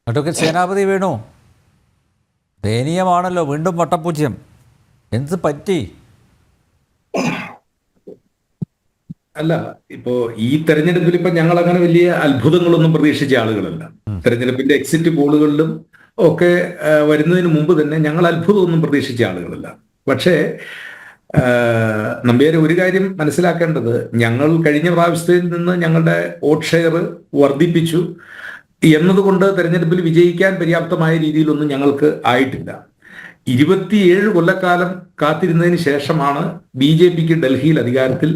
Advocate സേനാപതി വേണു, ദയനീയമാണല്ലോ, വീണ്ടും വട്ടപ്പൂജ്യം. എന്ത് പറ്റി? അല്ല, ഇപ്പോ ഈ തെരഞ്ഞെടുപ്പിൽ ഇപ്പൊ ഞങ്ങൾ അങ്ങനെ വലിയ അത്ഭുതങ്ങളൊന്നും പ്രതീക്ഷിച്ച ആളുകളല്ല. തെരഞ്ഞെടുപ്പിന്റെ എക്സിറ്റ് പോളുകളിലും ഒക്കെ വരുന്നതിന് മുമ്പ് തന്നെ ഞങ്ങൾ അത്ഭുതമൊന്നും പ്രതീക്ഷിച്ച ആളുകളല്ല. പക്ഷേ നമ്പ്യാർ ഒരു കാര്യം മനസ്സിലാക്കേണ്ടത്, ഞങ്ങൾ കഴിഞ്ഞ പ്രാവശ്യത്തിൽ നിന്ന് ഞങ്ങളുടെ വോട്ട് ഷെയർ വർദ്ധിപ്പിച്ചു എന്നതുകൊണ്ട് തെരഞ്ഞെടുപ്പിൽ വിജയിക്കാൻ പര്യാപ്തമായ രീതിയിലൊന്നും ഞങ്ങൾക്ക് ആയിട്ടില്ല. 27 കൊല്ലക്കാലം കാത്തിരുന്നതിന് ശേഷമാണ് BJPക്ക് ഡൽഹിയിൽ അധികാരത്തിൽ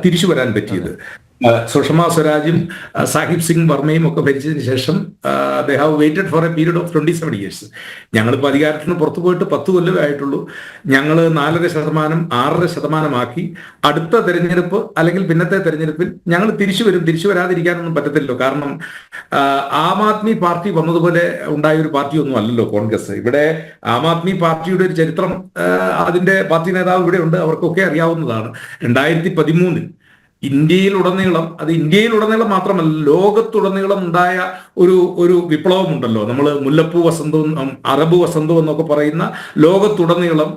തിരിച്ചു വരാൻ പറ്റിയത്. സുഷമ സ്വരാജും സാഹിബ് സിംഗ് വർമ്മയും ഒക്കെ ഭരിച്ചതിന് ശേഷം they have waited for A period of 27 years. ഞങ്ങളിപ്പോൾ അധികാരത്തിന് പുറത്തു പോയിട്ട് 10 കൊല്ലമേ ആയിട്ടുള്ളൂ. ഞങ്ങൾ 4.5%, 6% അടുത്ത തെരഞ്ഞെടുപ്പ് അല്ലെങ്കിൽ പിന്നത്തെ തെരഞ്ഞെടുപ്പിൽ ഞങ്ങൾ തിരിച്ചു വരും. തിരിച്ചു വരാതിരിക്കാനൊന്നും പറ്റത്തില്ലല്ലോ. കാരണം ആം ആദ്മി പാർട്ടി വന്നതുപോലെ ഉണ്ടായ ഒരു പാർട്ടി ഒന്നും അല്ലല്ലോ കോൺഗ്രസ്. ഇവിടെ ആം ആദ്മി പാർട്ടിയുടെ ഒരു ചരിത്രം, അതിന്റെ പാർട്ടി നേതാവ് ഇവിടെ ഉണ്ട്, അവർക്കൊക്കെ അറിയാവുന്നതാണ്. 2013 ഇന്ത്യയിലുടനീളം, അത് ഇന്ത്യയിലുടനീളം മാത്രമല്ല ലോകത്തുടനീളം ഉണ്ടായ ഒരു വിപ്ലവമുണ്ടല്ലോ. നമ്മൾ മുല്ലപ്പൂ വസന്തവും അറബ് വസന്തവും എന്നൊക്കെ പറയുന്ന ലോകത്തുടനീളം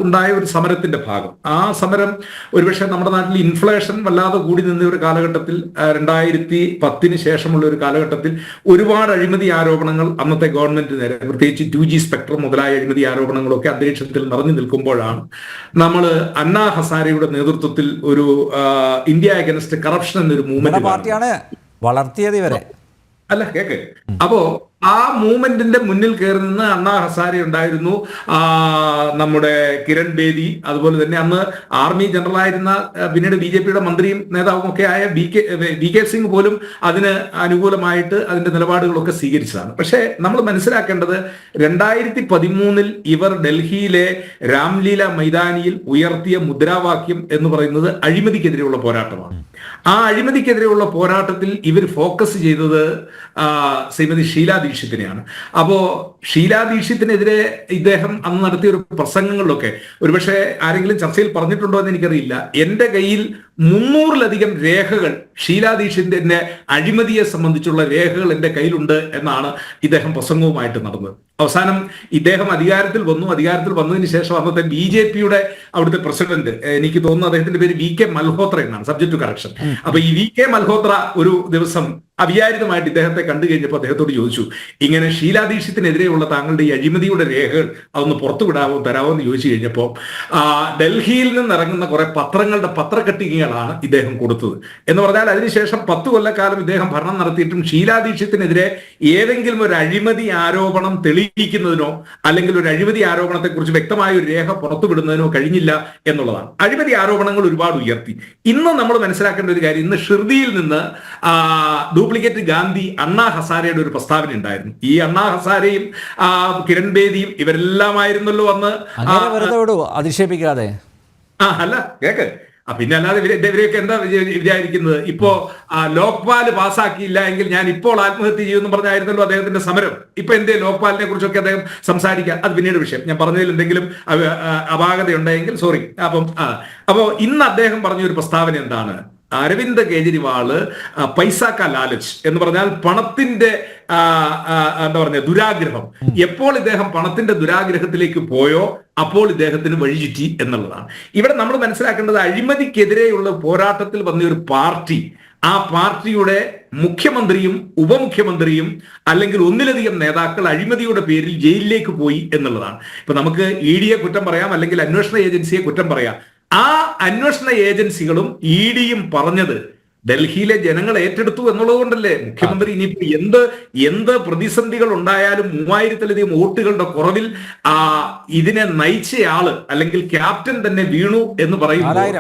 ഉണ്ടായ ഒരു സമരത്തിന്റെ ഭാഗം. ആ സമരം ഒരുപക്ഷെ നമ്മുടെ നാട്ടിൽ ഇൻഫ്ലേഷൻ വല്ലാതെ കൂടി നിന്ന ഒരു കാലഘട്ടത്തിൽ, 2010 ശേഷമുള്ള ഒരു കാലഘട്ടത്തിൽ ഒരുപാട് അഴിമതി ആരോപണങ്ങൾ അന്നത്തെ ഗവൺമെന്റ് നേരെ, പ്രത്യേകിച്ച് 2G സ്പെക്ട്രം മുതലായ അഴിമതി ആരോപണങ്ങളൊക്കെ അന്തരീക്ഷത്തിൽ നിറഞ്ഞു നിൽക്കുമ്പോഴാണ് നമ്മൾ അണ്ണാ ഹസാരെയുടെ നേതൃത്വത്തിൽ ഒരു ഇന്ത്യ അഗൈൻസ്റ്റ് കറപ്ഷൻ എന്നൊരു മൂവ്മെന്റ് പാർട്ടിയാണ് വളർത്തിയത് ഇവരെ. അല്ല, കേക്ക്. അപ്പോ ആ മൂവ്മെന്റിന്റെ മുന്നിൽ കയറി നിന്ന് അണ്ണാ ഹസാരെ ഉണ്ടായിരുന്നു, നമ്മുടെ കിരൺ ബേദി, അതുപോലെ തന്നെ അന്ന് ആർമി ജനറൽ ആയിരുന്ന, പിന്നീട് BJPയുടെ മന്ത്രിയും നേതാവും ഒക്കെ ആയ VK സിംഗ് പോലും അതിന് അനുകൂലമായിട്ട് അതിന്റെ നിലപാടുകളൊക്കെ സ്വീകരിച്ചതാണ്. പക്ഷേ നമ്മൾ മനസ്സിലാക്കേണ്ടത്, 2013 ഇവർ ഡൽഹിയിലെ രാംലീല മൈതാനിയിൽ ഉയർത്തിയ മുദ്രാവാക്യം എന്ന് പറയുന്നത് അഴിമതിക്കെതിരെയുള്ള പോരാട്ടമാണ്. ആ അഴിമതിക്കെതിരെയുള്ള പോരാട്ടത്തിൽ ഇവർ ഫോക്കസ് ചെയ്തത് ശ്രീമതി ഷീല ദീക്ഷിത്തിനെയാണ്. അപ്പോ ഷീല ദീക്ഷിത്തിനെതിരെ ഇദ്ദേഹം അന്ന് നടത്തിയ ഒരു പ്രസംഗങ്ങളിലൊക്കെ ഒരുപക്ഷെ ആരെങ്കിലും ചർച്ചയിൽ പറഞ്ഞിട്ടുണ്ടോ എന്ന് എനിക്കറിയില്ല. എന്റെ കയ്യിൽ 300-ലധികം രേഖകൾ, ഷീല ദീക്ഷിത്തിന്റെ അഴിമതിയെ സംബന്ധിച്ചുള്ള രേഖകൾ എന്റെ കയ്യിലുണ്ട് എന്നാണ് ഇദ്ദേഹം പ്രസംഗവുമായിട്ട് നടന്നത്. അവസാനം ഇദ്ദേഹം അധികാരത്തിൽ വന്നതിന് ശേഷം അന്നത്തെ BJPയുടെ അവിടുത്തെ പ്രസിഡന്റ്, എനിക്ക് തോന്നുന്നു അദ്ദേഹത്തിന്റെ പേര് VK മൽഹോത്ര എന്നാണ്, സബ്ജക്ട് ടു കറക്ഷൻ. അപ്പൊ ഈ VK മൽഹോത്ര ഒരു ദിവസം അവിചാരിതമായിട്ട് ഇദ്ദേഹത്തെ കണ്ടു കഴിഞ്ഞപ്പോൾ അദ്ദേഹത്തോട് ചോദിച്ചു, ഇങ്ങനെ ഷീല ദീക്ഷിത്തിനെതിരെയുള്ള താങ്കളുടെ ഈ അഴിമതിയുടെ രേഖകൾ അതൊന്ന് പുറത്തുവിടാവോ, തരാമോ എന്ന് ചോദിച്ചു കഴിഞ്ഞപ്പോൾ ഡൽഹിയിൽ നിന്നിറങ്ങുന്ന കുറെ പത്രങ്ങളുടെ പത്രക്കട്ടികകളാണ് ഇദ്ദേഹം കൊടുത്തത്. എന്ന് പറഞ്ഞാൽ അതിനുശേഷം 10 കൊല്ലക്കാലം ഇദ്ദേഹം ഭരണം നടത്തിയിട്ടും ഷീല ദീക്ഷിത്തിനെതിരെ ഏതെങ്കിലും ഒരു അഴിമതി ആരോപണം തെളിയിക്കുന്നതിനോ അല്ലെങ്കിൽ ഒരു അഴിമതി ആരോപണത്തെ കുറിച്ച് വ്യക്തമായ ഒരു രേഖ പുറത്തുവിടുന്നതിനോ കഴിഞ്ഞില്ല എന്നുള്ളതാണ്. അഴിമതി ആരോപണങ്ങൾ ഒരുപാട് ഉയർത്തി. ഇന്ന് നമ്മൾ മനസ്സിലാക്കേണ്ട ഒരു കാര്യം, ഇന്ന് ഷിർദിയിൽ നിന്ന് ഡ്യൂപ്ലിക്കേറ്റ് ഗാന്ധി അണ്ണാ ഹസാരെയുടെ ഒരു പ്രസ്താവന ഉണ്ടായിരുന്നു. ഈ അണ്ണാ ഹസാരെയും കിരൺ ബേദിയും ഇവരെല്ലാമായിരുന്നല്ലോ അന്ന്. അധിക്ഷേപിക്കാതെ അല്ല, കേക്ക്. പിന്നെ അല്ലാതെ ഇവരെയൊക്കെ എന്താ വിചാരിക്കുന്നത്? ഇപ്പോ ലോക്പാൽ പാസ്സാക്കിയില്ല എങ്കിൽ ഞാൻ ഇപ്പോൾ ആത്മഹത്യ ചെയ്യുമെന്ന് പറഞ്ഞായിരുന്നല്ലോ അദ്ദേഹത്തിന്റെ സമരം. ഇപ്പൊ എന്തേ ലോക്പാലിനെ കുറിച്ചൊക്കെ അദ്ദേഹം സംസാരിക്കാം, അത് പിന്നീട് വിഷയം. ഞാൻ പറഞ്ഞതിൽ എന്തെങ്കിലും അപാകത ഉണ്ടെങ്കിൽ സോറി. അപ്പോ ഇന്ന് അദ്ദേഹം പറഞ്ഞ ഒരു പ്രസ്താവന എന്താണ്? അരവിന്ദ് കെജ്രിവാള് പൈസ കാ ലാലച്ച് എന്ന് പറഞ്ഞാൽ പണത്തിന്റെ എന്താ പറഞ്ഞ ദുരാഗ്രഹം. എപ്പോൾ ഇദ്ദേഹം പണത്തിന്റെ ദുരാഗ്രഹത്തിലേക്ക് പോയോ അപ്പോൾ ഇദ്ദേഹത്തിന് വഴിചുറ്റി എന്നുള്ളതാണ്. ഇവിടെ നമ്മൾ മനസ്സിലാക്കേണ്ടത്, അഴിമതിക്കെതിരെയുള്ള പോരാട്ടത്തിൽ വന്ന ഒരു പാർട്ടി, ആ പാർട്ടിയുടെ മുഖ്യമന്ത്രിയും ഉപമുഖ്യമന്ത്രിയും അല്ലെങ്കിൽ ഒന്നിലധികം നേതാക്കൾ അഴിമതിയുടെ പേരിൽ ജയിലിലേക്ക് പോയി എന്നുള്ളതാണ്. ഇപ്പൊ നമുക്ക് EDയെ കുറ്റം പറയാം, അല്ലെങ്കിൽ അന്വേഷണ ഏജൻസിയെ കുറ്റം പറയാം. ആ അന്വേഷണ ഏജൻസികളും EDയും പറഞ്ഞത് ഡൽഹിയിലെ ജനങ്ങൾ ഏറ്റെടുത്തു എന്നുള്ളത് കൊണ്ടല്ലേ. മുഖ്യമന്ത്രി ഇനിയിപ്പോ എന്ത് പ്രതിസന്ധികൾ ഉണ്ടായാലും 3000-ലധികം വോട്ടുകളുടെ കുറവിൽ ഇതിനെ നയിച്ചയാള് അല്ലെങ്കിൽ ക്യാപ്റ്റൻ തന്നെ വീണു എന്ന് പറയുമ്പോൾ,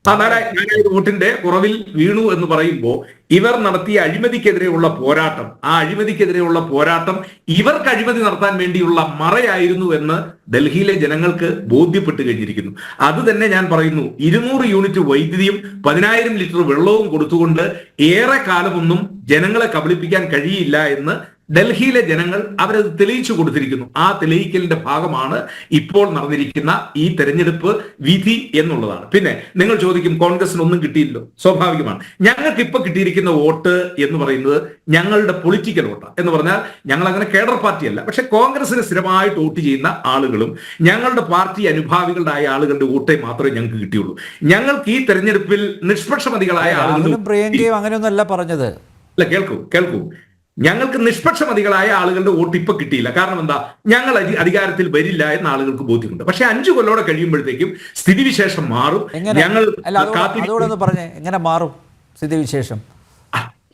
4000 വോട്ടിന്റെ കുറവിൽ വീണു എന്ന് പറയുമ്പോൾ ഇവർ നടത്തിയ അഴിമതിക്കെതിരെയുള്ള പോരാട്ടം, ആ അഴിമതിക്കെതിരെയുള്ള പോരാട്ടം ഇവർക്ക് അഴിമതി നടത്താൻ വേണ്ടിയുള്ള മറയായിരുന്നു എന്ന് ഡൽഹിയിലെ ജനങ്ങൾക്ക് ബോധ്യപ്പെട്ടു കഴിഞ്ഞിരിക്കുന്നു. അത് തന്നെ ഞാൻ പറയുന്നു, 200 യൂണിറ്റ് വൈദ്യുതിയും 10,000 ലിറ്റർ വെള്ളവും കൊടുത്തുകൊണ്ട് ഏറെ കാലമൊന്നും ജനങ്ങളെ കബളിപ്പിക്കാൻ കഴിയില്ല എന്ന് ഡൽഹിയിലെ ജനങ്ങൾ അവരത് തെളിയിച്ചു കൊടുത്തിരിക്കുന്നു. ആ തെളിയിക്കലിന്റെ ഭാഗമാണ് ഇപ്പോൾ നടന്നിരിക്കുന്ന ഈ തെരഞ്ഞെടുപ്പ് വിധി എന്നുള്ളതാണ്. പിന്നെ നിങ്ങൾ ചോദിക്കും കോൺഗ്രസിന് ഒന്നും കിട്ടിയില്ലോ. സ്വാഭാവികമാണ്. ഞങ്ങൾക്ക് ഇപ്പൊ കിട്ടിയിരിക്കുന്ന വോട്ട് എന്ന് പറയുന്നത് ഞങ്ങളുടെ പൊളിറ്റിക്കൽ വോട്ടാണ്. എന്ന് പറഞ്ഞാൽ ഞങ്ങൾ അങ്ങനെ കേഡർ പാർട്ടിയല്ല. പക്ഷെ കോൺഗ്രസിന് സ്ഥിരമായിട്ട് വോട്ട് ചെയ്യുന്ന ആളുകളും ഞങ്ങളുടെ പാർട്ടി അനുഭാവികളുടെ ആളുകളുടെ വോട്ടേ മാത്രമേ ഞങ്ങൾക്ക് കിട്ടിയുള്ളൂ. ഞങ്ങൾക്ക് ഈ തെരഞ്ഞെടുപ്പിൽ നിഷ്പക്ഷമതികളായ ആളുകളും പ്രിയങ്കയും അങ്ങനെയൊന്നല്ല പറഞ്ഞത്. അല്ല, കേൾക്കൂ. ഞങ്ങൾക്ക് നിഷ്പക്ഷമതികളായ ആളുകളുടെ വോട്ട് ഇപ്പൊ കിട്ടിയില്ല. കാരണം എന്താ? ഞങ്ങൾ അധികാരത്തിൽ വരില്ല എന്ന ആളുകൾക്ക് ബോധ്യമുണ്ട്. പക്ഷെ 5 കൊല്ലോടെ കഴിയുമ്പോഴത്തേക്കും സ്ഥിതിവിശേഷം മാറും. ഞങ്ങൾ അതോടൊന്ന് പറഞ്ഞേ, എങ്ങനെ മാറും സ്ഥിതിവിശേഷം?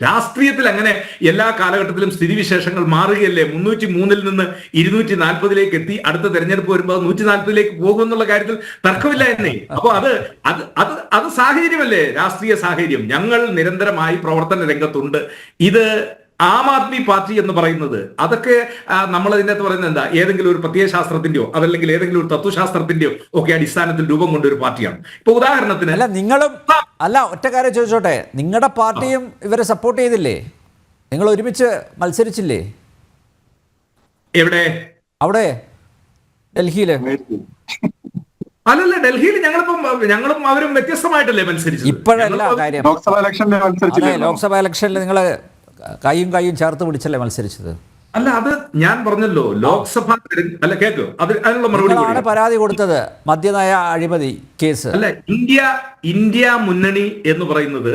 രാഷ്ട്രീയത്തിൽ അങ്ങനെ എല്ലാ കാലഘട്ടത്തിലും സ്ഥിതിവിശേഷങ്ങൾ മാറുകയല്ലേ. 303-ൽ നിന്ന് 240-ലേക്ക് എത്തി. അടുത്ത തെരഞ്ഞെടുപ്പ് വരുമ്പോൾ 140-ലേക്ക് പോകുമെന്നുള്ള കാര്യത്തിൽ തർക്കമില്ല എന്നേ. അപ്പൊ അത് സാഹചര്യമല്ലേ, രാഷ്ട്രീയ സാഹചര്യം. ഞങ്ങൾ നിരന്തരമായി പ്രവർത്തന രംഗത്തുണ്ട്. ഇത് ആം ആദ്മി പാർട്ടി എന്ന് പറയുന്നത് അതൊക്കെ നമ്മൾ അതിനകത്ത് പറയുന്നത് എന്താ, ഏതെങ്കിലും ഒരു പ്രത്യയശാസ്ത്രത്തിന്റെയോ അതല്ലെങ്കിൽ ഏതെങ്കിലും ഒരു തത്വശാസ്ത്രത്തിന്റെയോ ഒക്കെ അടിസ്ഥാനത്തിൽ രൂപം കൊണ്ട ഒരു പാർട്ടിയാണ്. ഇപ്പൊ ഉദാഹരണത്തിന് ഒറ്റ കാര്യം ചോദിച്ചോട്ടെ, നിങ്ങളുടെ പാർട്ടിയും ഇവരെ സപ്പോർട്ട് ചെയ്തില്ലേ? നിങ്ങൾ ഒരുമിച്ച് മത്സരിച്ചില്ലേ? എവിടെ? അവിടെ ഡൽഹിയില്. അല്ലല്ല, ഡൽഹിയിൽ ഞങ്ങളും അവരും വ്യത്യസ്തമായിട്ടല്ലേ മത്സരിച്ചത്. ഇപ്പോഴല്ല കാര്യം, ലോക്സഭാ ഇലക്ഷനിൽ നിങ്ങൾ കൈയും ചേർത്ത് പിടിച്ചല്ലേ മത്സരിച്ചത്? അല്ല, അത് ഞാൻ പറഞ്ഞല്ലോ, ലോക്സഭ അല്ല, കേൾക്കോ, അതിനുള്ള മറുപടി പരാതി കൊടുത്തത് മദ്യനയ അഴിമതി കേസ്. അല്ല, ഇന്ത്യ മുന്നണി എന്ന് പറയുന്നത്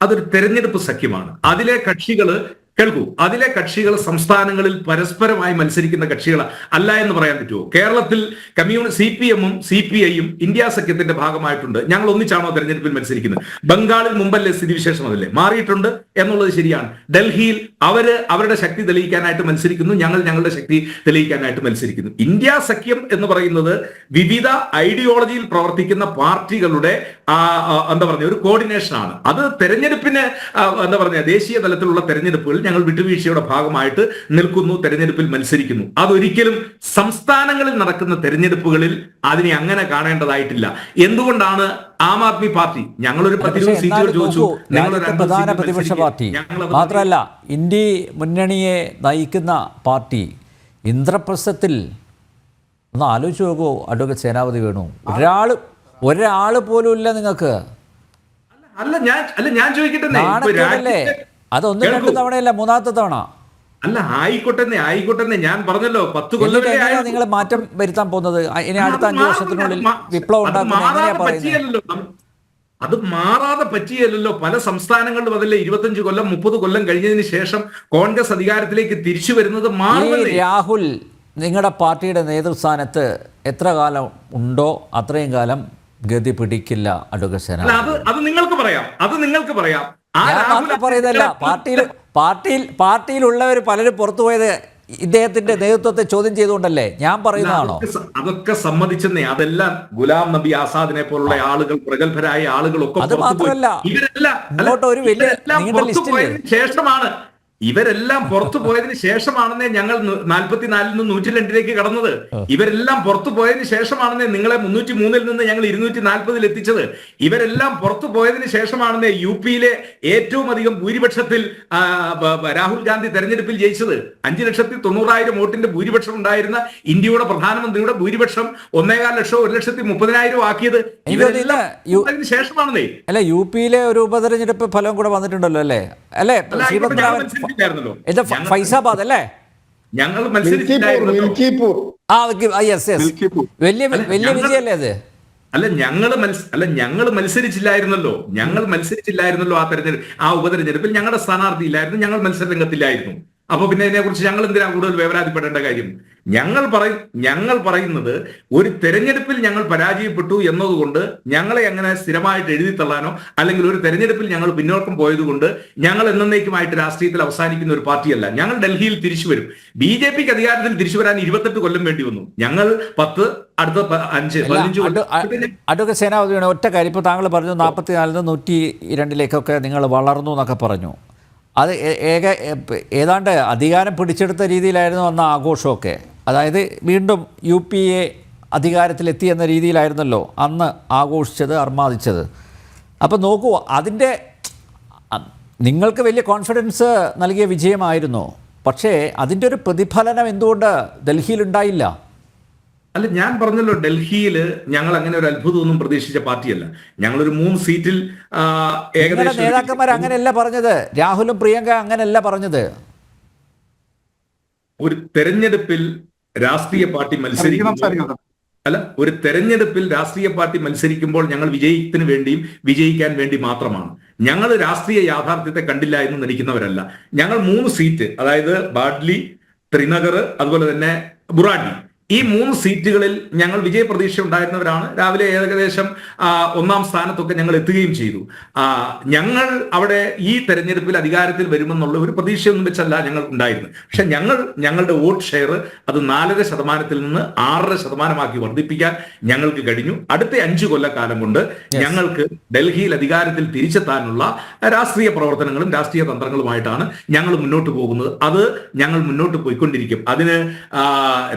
അതൊരു തെരഞ്ഞെടുപ്പ് സഖ്യമാണ്. അതിലെ കക്ഷികൾ സംസ്ഥാനങ്ങളിൽ പരസ്പരമായി മത്സരിക്കുന്ന കക്ഷികൾ അല്ല എന്ന് പറയാൻ പറ്റുമോ? കേരളത്തിൽ CPM-ഉം CPI-യും ഇന്ത്യ സഖ്യത്തിന്റെ ഭാഗമായിട്ടുണ്ട്. ഞങ്ങൾ ഒന്നിച്ചാണോ തെരഞ്ഞെടുപ്പിൽ മത്സരിക്കുന്നത്? ബംഗാളിൽ മുമ്പല്ലേ സ്ഥിതിവിശേഷം അതല്ലേ മാറിയിട്ടുണ്ട് എന്നുള്ളത് ശരിയാണ്. ഡൽഹിയിൽ അവരുടെ ശക്തി തെളിയിക്കാനായിട്ട് മത്സരിക്കുന്നു, ഞങ്ങൾ ഞങ്ങളുടെ ശക്തി തെളിയിക്കാനായിട്ട് മത്സരിക്കുന്നു. ഇന്ത്യ സഖ്യം എന്ന് പറയുന്നത് വിവിധ ഐഡിയോളജിയിൽ പ്രവർത്തിക്കുന്ന പാർട്ടികളുടെ ഒരു കോർഡിനേഷനാണ്. അത് തെരഞ്ഞെടുപ്പിന് ദേശീയ തലത്തിലുള്ള തെരഞ്ഞെടുപ്പുകൾ ഞങ്ങൾ വിട്ടുവീഴ്ചയുടെ ഭാഗമായിട്ട് നിൽക്കുന്നു, തെരഞ്ഞെടുപ്പിൽ മത്സരിക്കുന്നു. അതൊരിക്കലും സംസ്ഥാനങ്ങളിൽ നടക്കുന്ന തെരഞ്ഞെടുപ്പുകളിൽ അതിനെ അങ്ങനെ കാണേണ്ടതായിട്ടില്ല. എന്തുകൊണ്ടാണ് ആം ആദ്മി പാർട്ടി ഞങ്ങളൊരു 10-20 സീറ്റുകൾ ചോദിച്ചു, പ്രധാന പ്രതിപക്ഷ പാർട്ടി മാത്രമല്ല ഇന്ത്യ മുന്നണിയെ നയിക്കുന്ന പാർട്ടി, ഇന്ദ്രപ്രസ്ഥത്തിൽ ഒന്ന് ആലോചിച്ച് നോക്കൂ അഡ്വക്കേറ്റ് സേനാപതി വേണു, ഒരാള് പോലും ഇല്ല നിങ്ങൾക്ക്. ഞാൻ ചോദിക്കട്ടെ, അതൊന്നും 2 തവണയല്ല, 3ാമത്തെ തവണ. അല്ല, ആയിക്കോട്ടെ, ഞാൻ പറഞ്ഞല്ലോ 10 കൊല്ലം നിങ്ങൾ മാറ്റം വരുത്താൻ പോകുന്നത്. ഇനി അടുത്ത 5 വർഷത്തിനുള്ളിൽ വിപ്ലവം ഉണ്ടാക്കുന്നത് അത് മാറാതെ പറ്റിയല്ലോ. പല സംസ്ഥാനങ്ങളിലും അതല്ലേ 25 കൊല്ലം 30 കൊല്ലം കഴിഞ്ഞതിന് ശേഷം കോൺഗ്രസ് അധികാരത്തിലേക്ക് തിരിച്ചു വരുന്നത്. രാഹുൽ നിങ്ങളുടെ പാർട്ടിയുടെ നേതൃസ്ഥാനത്ത് എത്ര കാലം ഉണ്ടോ അത്രയും കാലം ഗതി പിടിക്കില്ല അഡ്വക്കേറ്റ് സേന. അത് നിങ്ങൾക്ക് പറയാം. പറയുന്നതല്ല, പാർട്ടിയിലുള്ളവർ പലരും പുറത്തുപോയത് ഇദ്ദേഹത്തിന്റെ നേതൃത്വത്തെ ചോദ്യം ചെയ്തുകൊണ്ടല്ലേ, ഞാൻ പറയുന്നതാണോ? അതൊക്കെ സമ്മതിച്ചെന്നേ. അതെല്ലാം ഗുലാം നബി ആസാദിനെ പോലുള്ള ആളുകൾ, പ്രഗത്ഭരായ ആളുകളൊക്കെ അത് മാത്രമല്ല, ഒരു വലിയ നീണ്ട ലിസ്റ്റില്ലേ ശേഷമാണ് ഇവരെല്ലാം പുറത്തു പോയതിന് ശേഷമാണെന്നേ ഞങ്ങൾ 44-ൽ നിന്ന് 102-ലേക്ക് കടന്നത്. ഇവരെല്ലാം പുറത്തു പോയതിന് ശേഷമാണെന്നേ നിങ്ങളെ 303-ൽ നിന്ന് ഞങ്ങൾ 240-ൽ എത്തിച്ചത്. ഇവരെല്ലാം പുറത്തു പോയതിന് ശേഷമാണെന്നേ UP-യിലെ ഏറ്റവും അധികം ഭൂരിപക്ഷത്തിൽ രാഹുൽ ഗാന്ധി തെരഞ്ഞെടുപ്പിൽ ജയിച്ചത്. 5,90,000 വോട്ടിന്റെ ഭൂരിപക്ഷം ഉണ്ടായിരുന്ന ഇന്ത്യയുടെ പ്രധാനമന്ത്രിയുടെ ഭൂരിപക്ഷം 1,4 ലക്ഷം 1,30,000 ആക്കിയത് ഇവരെല്ലാം ശേഷമാണെന്നേ. അല്ല, UP-യിലെ ഒരു ഉപതെരഞ്ഞെടുപ്പ് ഫലം കൂടെ വന്നിട്ടുണ്ടല്ലോ അല്ലേ? അല്ലേ, ഫൈസാബാദ് അല്ലേ? ഞങ്ങൾ വലിയ വിജയല്ലേ അത്? ഞങ്ങൾ മത്സരിച്ചില്ലായിരുന്നല്ലോ. ആ ഉപതെരഞ്ഞെടുപ്പിൽ ഞങ്ങളുടെ സ്ഥാനാർത്ഥി ഇല്ലായിരുന്നു, ഞങ്ങൾ മത്സര രംഗത്തില്ലായിരുന്നു. അപ്പൊ പിന്നെ ഇതിനെക്കുറിച്ച് ഞങ്ങൾ എന്തിനാ കൂടുതൽ വേവലാതിപ്പെടേണ്ട കാര്യം? ഞങ്ങൾ പറയുന്നത് ഒരു തെരഞ്ഞെടുപ്പിൽ ഞങ്ങൾ പരാജയപ്പെട്ടു എന്നതുകൊണ്ട് ഞങ്ങളെ അങ്ങനെ സ്ഥിരമായിട്ട് എഴുതിത്തള്ളാനോ അല്ലെങ്കിൽ ഒരു തെരഞ്ഞെടുപ്പിൽ ഞങ്ങൾ പിന്നോക്കം പോയതുകൊണ്ട് ഞങ്ങൾ എന്നേക്കുമായിട്ട് രാഷ്ട്രീയത്തിൽ അവസാനിക്കുന്ന ഒരു പാർട്ടിയല്ല. ഞങ്ങൾ ഡൽഹിയിൽ തിരിച്ചു വരും. BJPക്ക് അധികാരത്തിൽ തിരിച്ചു വരാൻ 28 കൊല്ലം വേണ്ടി വന്നു. ഞങ്ങൾ 10, അടുത്ത 5, 15 കൊല്ലം. അഡ്വക്കേറ്റ് സേനാപതിയാണ് ഒറ്റ കാര്യം. ഇപ്പോൾ താങ്കൾ പറഞ്ഞു 44-ൽ നിന്ന് 102-ലേക്കൊക്കെ നിങ്ങൾ വളർന്നു എന്നൊക്കെ പറഞ്ഞു. അത് ഏതാണ്ട് അധികാരം പിടിച്ചെടുത്ത രീതിയിലായിരുന്നു അന്ന് ആഘോഷമൊക്കെ. അതായത് വീണ്ടും UPA അധികാരത്തിലെത്തി എന്ന രീതിയിലായിരുന്നല്ലോ അന്ന് ആഘോഷിച്ചത്, അർമാദിച്ചത്. അപ്പം നോക്കൂ, അതിൻ്റെ നിങ്ങൾക്ക് വലിയ കോൺഫിഡൻസ് നൽകിയ വിജയമായിരുന്നു. പക്ഷേ അതിൻ്റെ ഒരു പ്രതിഫലനം എന്തുകൊണ്ട് ഡൽഹിയിൽ ഉണ്ടായില്ല? അല്ല, ഞാൻ പറഞ്ഞല്ലോ, ഡൽഹിയിൽ ഞങ്ങൾ അങ്ങനെ ഒരു അത്ഭുതമൊന്നും പ്രതീക്ഷിച്ച പാർട്ടിയല്ല. ഞങ്ങളൊരു 3 സീറ്റിൽ ഏകദേശം നേതാക്കന്മാർ അങ്ങനെയല്ല പറഞ്ഞത്. രാഹുലും പ്രിയങ്ക അങ്ങനെയല്ല പറഞ്ഞത്. ഒരു തെരഞ്ഞെടുപ്പിൽ രാഷ്ട്രീയ പാർട്ടി മത്സരിക്കുമ്പോൾ ഒരു തെരഞ്ഞെടുപ്പിൽ രാഷ്ട്രീയ പാർട്ടി മത്സരിക്കുമ്പോൾ ഞങ്ങൾ വിജയത്തിന് വേണ്ടിയും വിജയിക്കാൻ വേണ്ടി മാത്രമാണ്. ഞങ്ങൾ രാഷ്ട്രീയ യാഥാർത്ഥ്യത്തെ കണ്ടില്ല എന്ന് നടിക്കുന്നവരല്ല. ഞങ്ങൾ 3 സീറ്റ്, അതായത് ബാഡ്ലി, ശ്രീനഗർ, അതുപോലെ തന്നെ ബുറാഡി, ഈ 3 സീറ്റുകളിൽ ഞങ്ങൾ വിജയപ്രതീക്ഷ ഉണ്ടായിരുന്നവരാണ്. രാവിലെ ഏകദേശം 1-ാം സ്ഥാനത്തൊക്കെ ഞങ്ങൾ എത്തുകയും ചെയ്തു. ഞങ്ങൾ അവിടെ ഈ തെരഞ്ഞെടുപ്പിൽ അധികാരത്തിൽ വരുമെന്നുള്ള ഒരു പ്രതീക്ഷയൊന്നും വെച്ചല്ല ഞങ്ങൾ ഉണ്ടായിരുന്നത്. പക്ഷെ ഞങ്ങളുടെ വോട്ട് ഷെയർ അത് 4% നിന്ന് 6% വർദ്ധിപ്പിക്കാൻ ഞങ്ങൾക്ക് കഴിഞ്ഞു. അടുത്ത 5 കൊല്ലക്കാലം കൊണ്ട് ഞങ്ങൾക്ക് ഡൽഹിയിൽ അധികാരത്തിൽ തിരിച്ചെത്താനുള്ള രാഷ്ട്രീയ പ്രവർത്തനങ്ങളും രാഷ്ട്രീയ തന്ത്രങ്ങളുമായിട്ടാണ് ഞങ്ങൾ മുന്നോട്ട് പോകുന്നത്. അത് ഞങ്ങൾ മുന്നോട്ട് പോയിക്കൊണ്ടിരിക്കും. അതിന്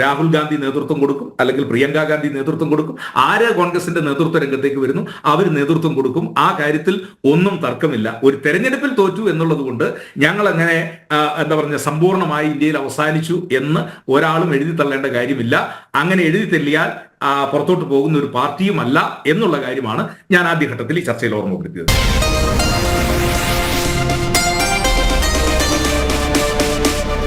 രാഹുൽ ഗാന്ധി നേതൃത്വം കൊടുക്കും, അല്ലെങ്കിൽ പ്രിയങ്ക ഗാന്ധി നേതൃത്വം കൊടുക്കും. ആര് കോൺഗ്രസിന്റെ നേതൃത്വ രംഗത്തേക്ക് വരുന്നു അവർ നേതൃത്വം കൊടുക്കും. ആ കാര്യത്തിൽ ഒന്നും തർക്കമില്ല. ഒരു തെരഞ്ഞെടുപ്പിൽ തോറ്റു എന്നുള്ളത് കൊണ്ട് ഞങ്ങൾ അങ്ങനെ സമ്പൂർണ്ണമായി ഇന്ത്യയിൽ അവസാനിച്ചു എന്ന് ഒരാളും എഴുതി തള്ളേണ്ട കാര്യമില്ല. അങ്ങനെ എഴുതി തള്ളിയാൽ പുറത്തോട്ട് പോകുന്ന ഒരു പാർട്ടിയുമല്ല എന്നുള്ള കാര്യമാണ് ഞാൻ ആദ്യഘട്ടത്തിൽ ഈ ചർച്ചയിൽ ഓർമ്മപ്പെടുത്തിയത്.